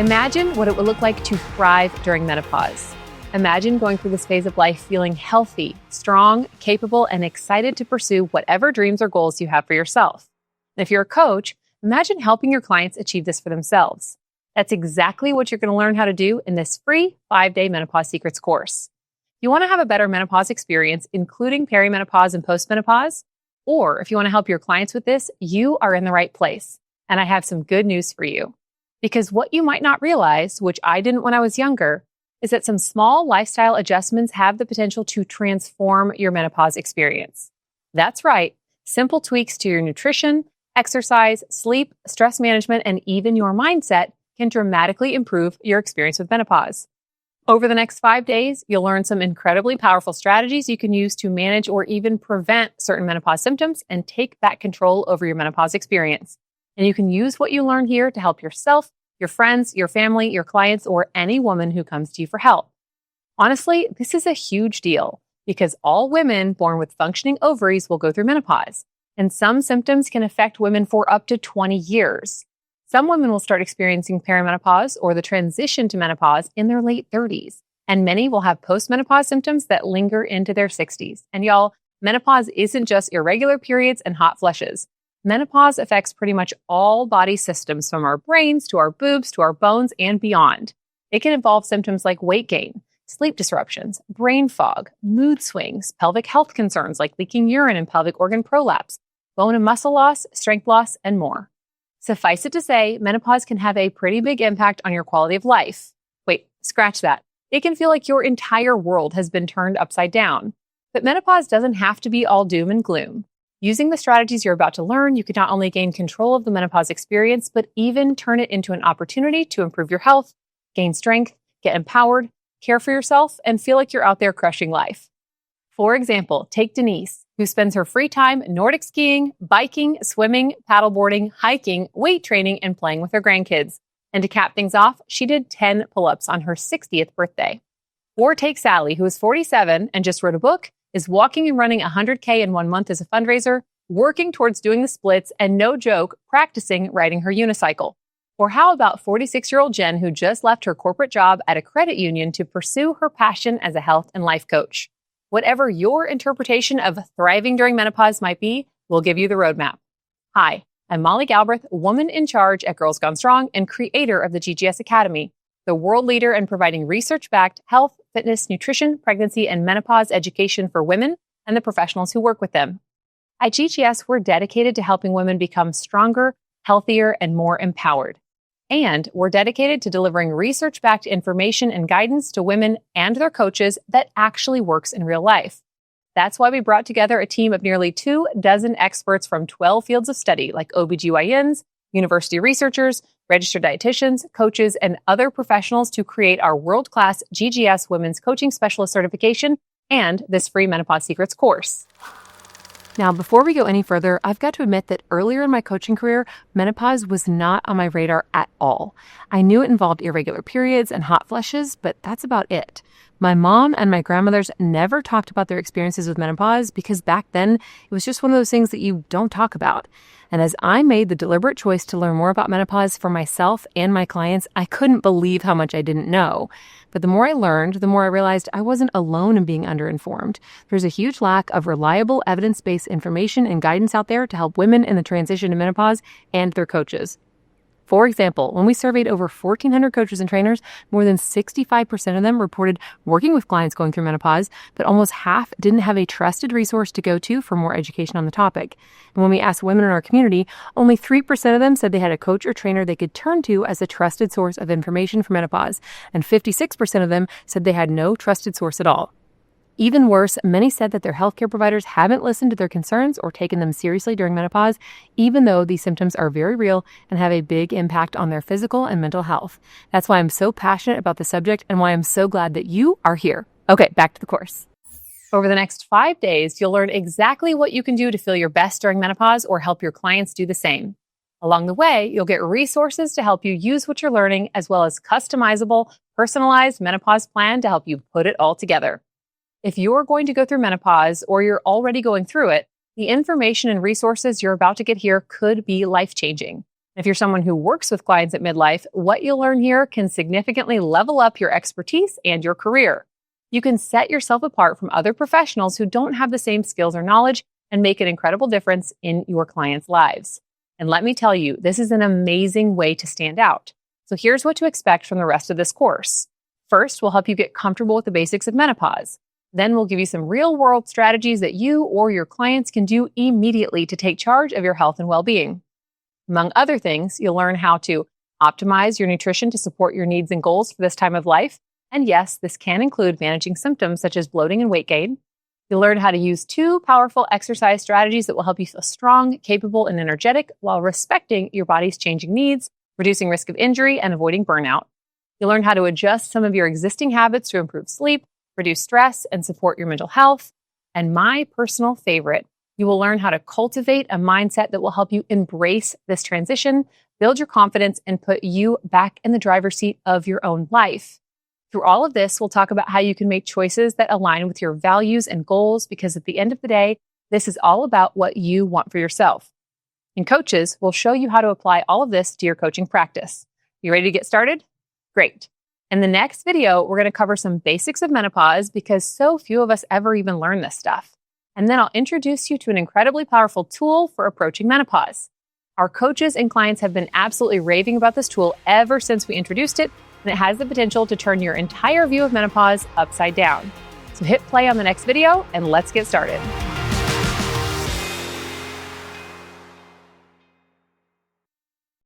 Imagine what it would look like to thrive during menopause. Imagine going through this phase of life feeling healthy, strong, capable, and excited to pursue whatever dreams or goals you have for yourself. And if you're a coach, imagine helping your clients achieve this for themselves. That's exactly what you're going to learn how to do in this free 5-day Menopause Secrets course. You want to have a better menopause experience, including perimenopause and postmenopause? Or if you want to help your clients with this, you are in the right place. And I have some good news for you. Because what you might not realize, which I didn't when I was younger, is that some small lifestyle adjustments have the potential to transform your menopause experience. That's right. Simple tweaks to your nutrition, exercise, sleep, stress management, and even your mindset can dramatically improve your experience with menopause. Over the next 5 days, you'll learn some incredibly powerful strategies you can use to manage or even prevent certain menopause symptoms and take back control over your menopause experience. And you can use what you learn here to help yourself, your friends, your family, your clients, or any woman who comes to you for help. Honestly, this is a huge deal because all women born with functioning ovaries will go through menopause, and some symptoms can affect women for up to 20 years. Some women will start experiencing perimenopause or the transition to menopause in their late 30s, and many will have postmenopause symptoms that linger into their 60s. And y'all, menopause isn't just irregular periods and hot flushes. Menopause affects pretty much all body systems, from our brains to our boobs to our bones and beyond. It can involve symptoms like weight gain, sleep disruptions, brain fog, mood swings, pelvic health concerns like leaking urine and pelvic organ prolapse, bone and muscle loss, strength loss, and more. Suffice it to say, menopause can have a pretty big impact on your quality of life. Wait, scratch that. It can feel like your entire world has been turned upside down. But menopause doesn't have to be all doom and gloom. Using the strategies you're about to learn, you can not only gain control of the menopause experience, but even turn it into an opportunity to improve your health, gain strength, get empowered, care for yourself, and feel like you're out there crushing life. For example, take Denise, who spends her free time Nordic skiing, biking, swimming, paddleboarding, hiking, weight training, and playing with her grandkids. And to cap things off, she did 10 pull-ups on her 60th birthday. Or take Sally, who is 47 and just wrote a book, is walking and running 100K in 1 month as a fundraiser, working towards doing the splits, and no joke, practicing riding her unicycle. Or how about 46-year-old Jen, who just left her corporate job at a credit union to pursue her passion as a health and life coach? Whatever your interpretation of thriving during menopause might be, we'll give you the roadmap. Hi, I'm Molly Galbraith, woman in charge at Girls Gone Strong and creator of the GGS Academy, the world leader in providing research-backed health, fitness, nutrition, pregnancy, and menopause education for women and the professionals who work with them. At GGS, we're dedicated to helping women become stronger, healthier, and more empowered. And we're dedicated to delivering research-backed information and guidance to women and their coaches that actually works in real life. That's why we brought together a team of nearly 24 experts from 12 fields of study like OBGYNs, university researchers, registered dietitians, coaches, and other professionals to create our world-class GGS Women's Coaching Specialist certification and this free Menopause Secrets course. Now, before we go any further, I've got to admit that earlier in my coaching career, menopause was not on my radar at all. I knew it involved irregular periods and hot flushes, but that's about it. My mom and my grandmothers never talked about their experiences with menopause because back then it was just one of those things that you don't talk about. And as I made the deliberate choice to learn more about menopause for myself and my clients, I couldn't believe how much I didn't know. But the more I learned, the more I realized I wasn't alone in being underinformed. There's a huge lack of reliable evidence-based information and guidance out there to help women in the transition to menopause and their coaches. For example, when we surveyed over 1,400 coaches and trainers, more than 65% of them reported working with clients going through menopause, but almost half didn't have a trusted resource to go to for more education on the topic. And when we asked women in our community, only 3% of them said they had a coach or trainer they could turn to as a trusted source of information for menopause, and 56% of them said they had no trusted source at all. Even worse, many said that their healthcare providers haven't listened to their concerns or taken them seriously during menopause, even though these symptoms are very real and have a big impact on their physical and mental health. That's why I'm so passionate about the subject and why I'm so glad that you are here. Okay, back to the course. Over the next 5 days, you'll learn exactly what you can do to feel your best during menopause or help your clients do the same. Along the way, you'll get resources to help you use what you're learning, as well as customizable, personalized menopause plan to help you put it all together. If you're going to go through menopause or you're already going through it, the information and resources you're about to get here could be life-changing. If you're someone who works with clients at midlife, what you'll learn here can significantly level up your expertise and your career. You can set yourself apart from other professionals who don't have the same skills or knowledge and make an incredible difference in your clients' lives. And let me tell you, this is an amazing way to stand out. So here's what to expect from the rest of this course. First, we'll help you get comfortable with the basics of menopause. Then we'll give you some real-world strategies that you or your clients can do immediately to take charge of your health and well-being. Among other things, you'll learn how to optimize your nutrition to support your needs and goals for this time of life. And yes, this can include managing symptoms such as bloating and weight gain. You'll learn how to use 2 powerful exercise strategies that will help you feel strong, capable, and energetic while respecting your body's changing needs, reducing risk of injury, and avoiding burnout. You'll learn how to adjust some of your existing habits to improve sleep, reduce stress, and support your mental health. And my personal favorite, you will learn how to cultivate a mindset that will help you embrace this transition, build your confidence, and put you back in the driver's seat of your own life. Through all of this, we'll talk about how you can make choices that align with your values and goals, because at the end of the day, this is all about what you want for yourself. And coaches will show you how to apply all of this to your coaching practice. You ready to get started? Great. In the next video, we're going to cover some basics of menopause because so few of us ever even learn this stuff. And then I'll introduce you to an incredibly powerful tool for approaching menopause. Our coaches and clients have been absolutely raving about this tool ever since we introduced it, and it has the potential to turn your entire view of menopause upside down. So hit play on the next video and let's get started.